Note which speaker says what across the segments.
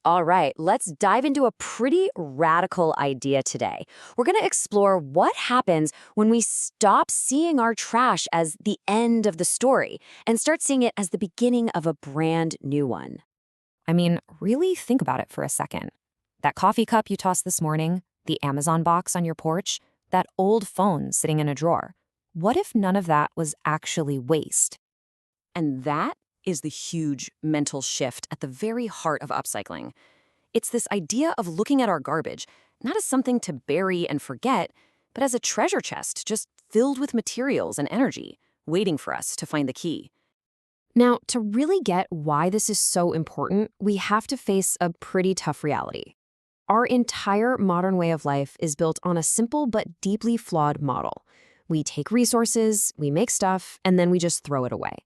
Speaker 1: All right, let's dive into a pretty radical idea today. We're going to explore what happens when we stop seeing our trash as the end of the story and start seeing it as the beginning of a brand new one.
Speaker 2: I mean, really think about it for a second. That coffee cup you tossed this morning, the Amazon box on your porch, that old phone sitting in a drawer. What if none of that was actually waste?
Speaker 1: And that is the huge mental shift at the very heart of upcycling. It's this idea of looking at our garbage not as something to bury and forget, but as a treasure chest just filled with materials and energy, waiting for us to find the key.
Speaker 2: Now, to really get why this is so important, we have to face a pretty tough reality. Our entire modern way of life is built on a simple but deeply flawed model. We take resources, we make stuff, and then we just throw it away.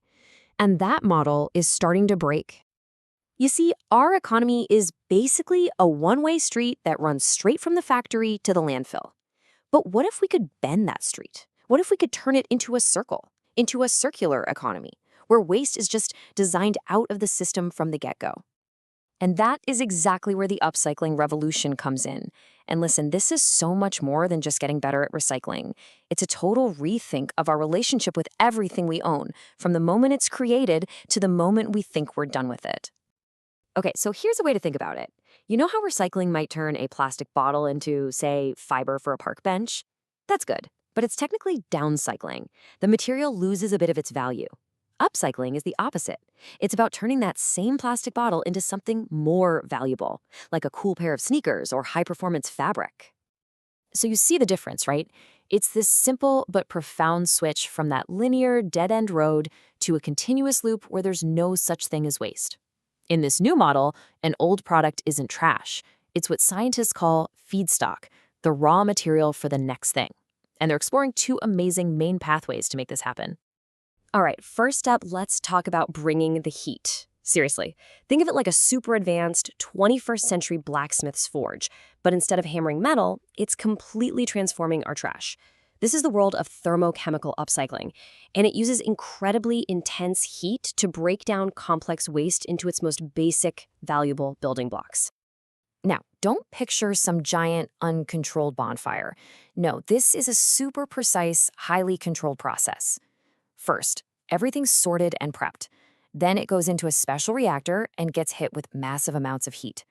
Speaker 2: And that model is starting to break.
Speaker 1: You see, our economy is basically a one-way street that runs straight from the factory to the landfill. But what if we could bend that street? What if we could turn it into a circle, into a circular economy, where waste is just designed out of the system from the get-go? And that is exactly where the upcycling revolution comes in. And listen, this is so much more than just getting better at recycling. It's a total rethink of our relationship with everything we own, from the moment it's created to the moment we think we're done with it. Okay, so here's a way to think about it. You know how recycling might turn a plastic bottle into, say, fiber for a park bench? That's good, but it's technically downcycling. The material loses a bit of its value. Upcycling is the opposite. It's about turning that same plastic bottle into something more valuable, like a cool pair of sneakers or high-performance fabric. So you see the difference, right? It's this simple but profound switch from that linear, dead-end road to a continuous loop where there's no such thing as waste. In this new model, an old product isn't trash. It's what scientists call feedstock, the raw material for the next thing. And they're exploring two amazing main pathways to make this happen. All right, first up, let's talk about bringing the heat. Seriously, think of it like a super advanced 21st century blacksmith's forge, but instead of hammering metal, it's completely transforming our trash. This is the world of thermochemical upcycling, and it uses incredibly intense heat to break down complex waste into its most basic, valuable building blocks. Now, don't picture some giant, uncontrolled bonfire. No, this is a super precise, highly controlled process. First, everything's sorted and prepped. Then it goes into a special reactor and gets hit with massive amounts of heat.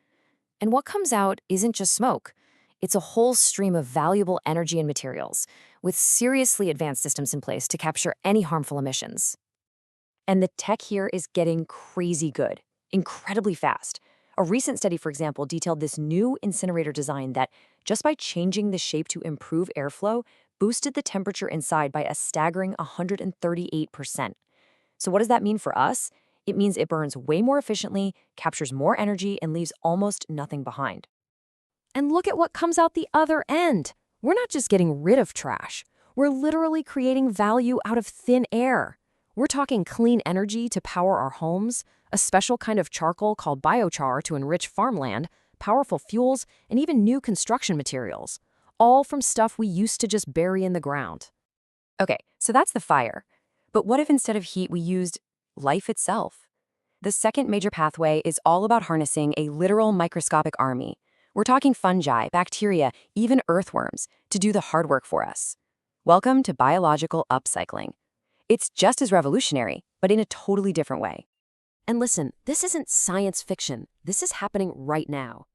Speaker 1: And what comes out isn't just smoke. It's a whole stream of valuable energy and materials, with seriously advanced systems in place to capture any harmful emissions. And the tech here is getting crazy good, incredibly fast. A recent study, for example, detailed this new incinerator design that, just by changing the shape to improve airflow, boosted the temperature inside by a staggering 138%. So what does that mean for us? It means it burns way more efficiently, captures more energy, and leaves almost nothing behind. And look at what comes out the other end. We're not just getting rid of trash. We're literally creating value out of thin air. We're talking clean energy to power our homes, a special kind of charcoal called biochar to enrich farmland, powerful fuels, and even new construction materials. All from stuff we used to just bury in the ground. Okay, so that's the fire. But what if instead of heat we used life itself? The second major pathway is all about harnessing a literal microscopic army. We're talking fungi, bacteria, even earthworms, to do the hard work for us. Welcome to biological upcycling. It's just as revolutionary, but in a totally different way. And listen, this isn't science fiction. This is happening right now.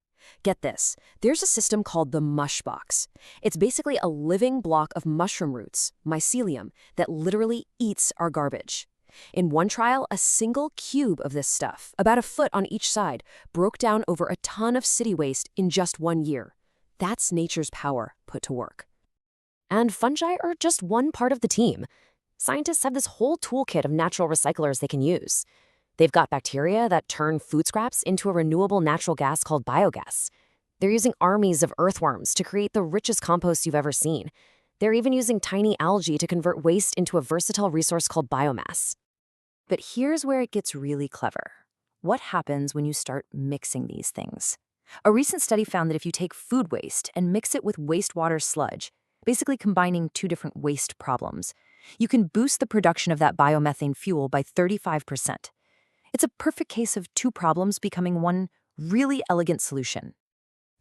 Speaker 1: Get this, there's a system called the Mushbox. It's basically a living block of mushroom roots, mycelium, that literally eats our garbage. In one trial, a single cube of this stuff, about a foot on each side, broke down over a ton of city waste in just 1 year. That's nature's power put to work. And fungi are just one part of the team. Scientists have this whole toolkit of natural recyclers they can use. They've got bacteria that turn food scraps into a renewable natural gas called biogas. They're using armies of earthworms to create the richest compost you've ever seen. They're even using tiny algae to convert waste into a versatile resource called biomass. But here's where it gets really clever. What happens when you start mixing these things? A recent study found that if you take food waste and mix it with wastewater sludge, basically combining two different waste problems, you can boost the production of that biomethane fuel by 35%. It's a perfect case of two problems becoming one really elegant solution.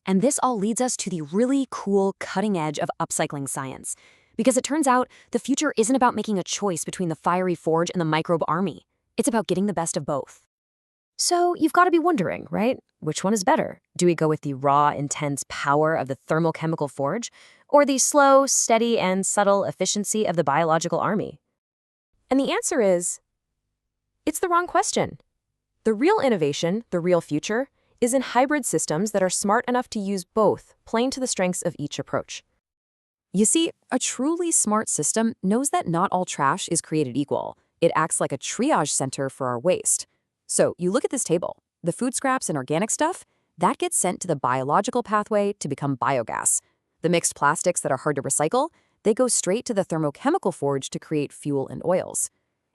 Speaker 1: And this all leads us to the really cool cutting edge of upcycling science. Because it turns out the future isn't about making a choice between the fiery forge and the microbe army. It's about getting the best of both. So you've got to be wondering, right? Which one is better? Do we go with the raw, intense power of the thermochemical forge, or the slow, steady, and subtle efficiency of the biological army? And the answer is, it's the wrong question. The real innovation, the real future, is in hybrid systems that are smart enough to use both, playing to the strengths of each approach. You see, a truly smart system knows that not all trash is created equal. It acts like a triage center for our waste. So you look at this table. The food scraps and organic stuff, that gets sent to the biological pathway to become biogas. The mixed plastics that are hard to recycle, they go straight to the thermochemical forge to create fuel and oils.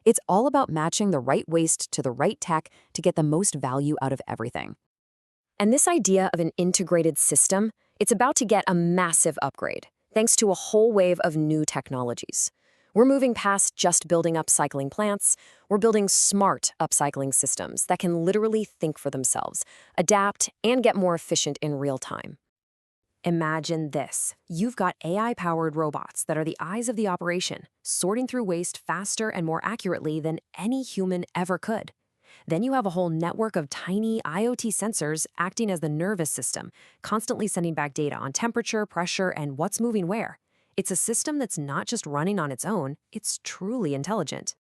Speaker 1: It's all about matching the right waste to the right tech to get the most value out of everything. And this idea of an integrated system, it's about to get a massive upgrade, thanks to a whole wave of new technologies. We're moving past just building upcycling plants. We're building smart upcycling systems that can literally think for themselves, adapt, and get more efficient in real time. Imagine this. You've got AI-powered robots that are the eyes of the operation, sorting through waste faster and more accurately than any human ever could. Then you have a whole network of tiny IoT sensors acting as the nervous system, constantly sending back data on temperature, pressure, and what's moving where. It's a system that's not just running on its own, it's truly intelligent.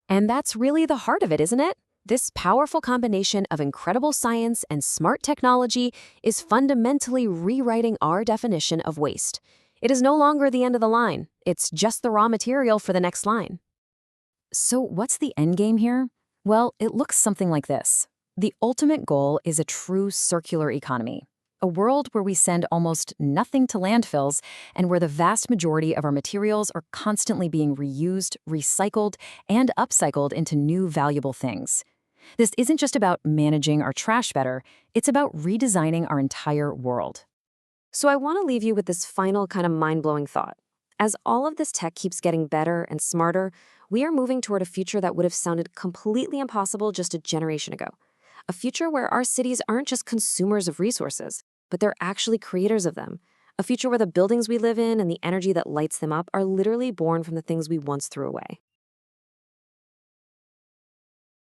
Speaker 1: And that's really the heart of it, isn't it? This powerful combination of incredible science and smart technology is fundamentally rewriting our definition of waste. It is no longer the end of the line, it's just the raw material for the next line. So what's the end game here? Well, it looks something like this. The ultimate goal is a true circular economy. A world where we send almost nothing to landfills and where the vast majority of our materials are constantly being reused, recycled, and upcycled into new valuable things. This isn't just about managing our trash better, it's about redesigning our entire world. So I want to leave you with this final kind of mind-blowing thought. As all of this tech keeps getting better and smarter, we are moving toward a future that would have sounded completely impossible just a generation ago. A future where our cities aren't just consumers of resources, but they're actually creators of them. A future where the buildings we live in and the energy that lights them up are literally born from the things we once threw away.